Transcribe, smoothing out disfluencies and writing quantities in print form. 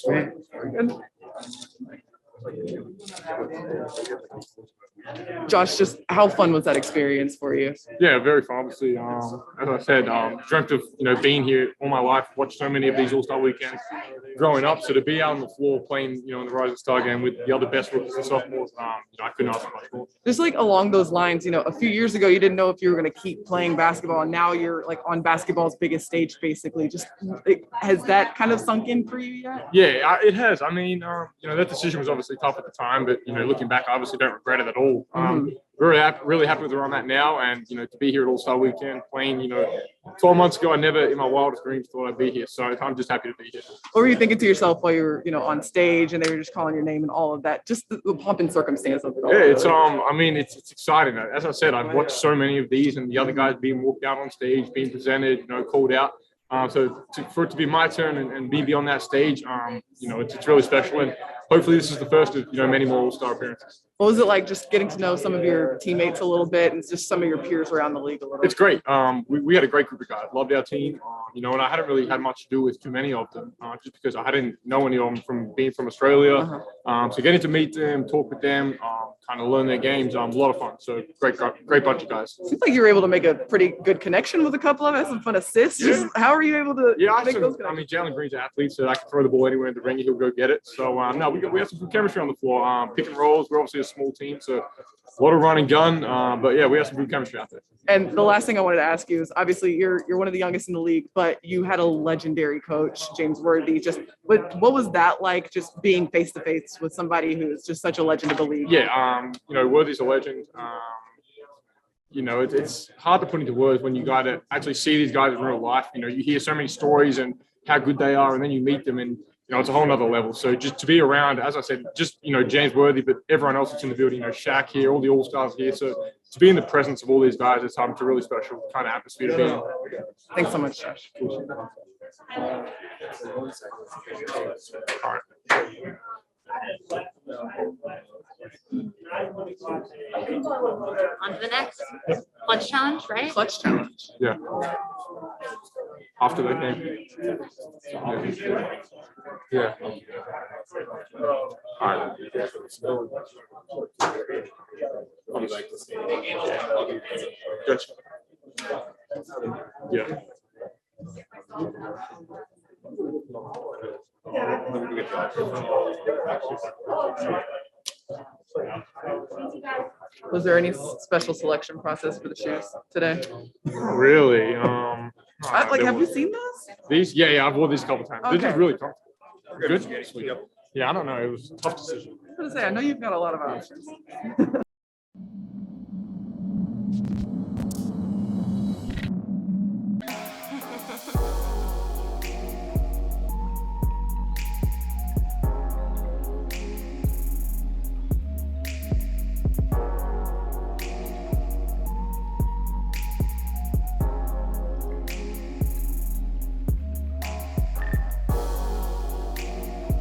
Sweet. Good. Josh, just how fun was that experience for you? Yeah, very fun. Obviously, as I said, dreamt of being here all my life. Watched so many of these All-Star weekends growing up. So to be out on the floor playing, in the Rising Star game with the other best rookies and sophomores, I couldn't ask for much more. Just like along those lines, a few years ago you didn't know if you were going to keep playing basketball, and now you're like on basketball's biggest stage, basically. Has that kind of sunk in for you yet? Yeah, it has. I mean, that decision was obviously tough at the time, but looking back, I obviously don't regret it at all. Really happy with where I'm at now, and to be here at All-Star Weekend playing. 12 months ago, I never in my wildest dreams thought I'd be here, so I'm just happy to be here. What were you thinking to yourself while you were, on stage and they were just calling your name and all of that? Just the pomp and circumstance of it all. Yeah, it's exciting. As I said, I've watched so many of these, and the other guys being walked out on stage, being presented, called out. For it to be my turn and be on that stage, it's really special. And hopefully this is the first of many more All-Star appearances. What was it like just getting to know some of your teammates a little bit and just some of your peers around the league a little bit? It's great. We had a great group of guys. Loved our team. And I hadn't really had much to do with too many of them, just because I hadn't known any of them from being from Australia. So getting to meet them, talk with them, kind of learn their games, a lot of fun. So great bunch of guys. Seems like you were able to make a pretty good connection with a couple of them. Had some fun assists. Yeah. Just how are you able to make those connections? I mean, Jalen Green's an athlete, so I can throw the ball anywhere in the ring, he'll go get it. So no, we have some good chemistry on the floor. Pick and rolls. We're obviously a small team, so a lot of run and gun. But yeah, we have some good chemistry out there. And the last thing I wanted to ask you is, obviously you're one of the youngest in the league, but you had a legendary coach, James Worthy. Just what was that like, just being face to face with somebody who is just such a legend of the league? Yeah, Worthy's a legend. It's hard to put into words when you got to actually see these guys in real life. You hear so many stories and how good they are, and then you meet them, and it's a whole nother level. So just to be around, as I said, just James Worthy, but everyone else that's in the building, Shaq here, all the All-Stars here. So to be in the presence of all these guys, it's a really special kind of atmosphere to be in. Thanks so much, Josh. All right. On to the next clutch challenge, right? Clutch challenge. Yeah. After that game. Yeah. All right. Gotcha. Yeah. Was there any special selection process for the shoes today? Really? Have you seen those? These? Yeah, I've worn these a couple times. Okay. They're just really comfortable. Good. Sweet. Yeah, I don't know. It was a tough decision. I was gonna say, I know you've got a lot of options.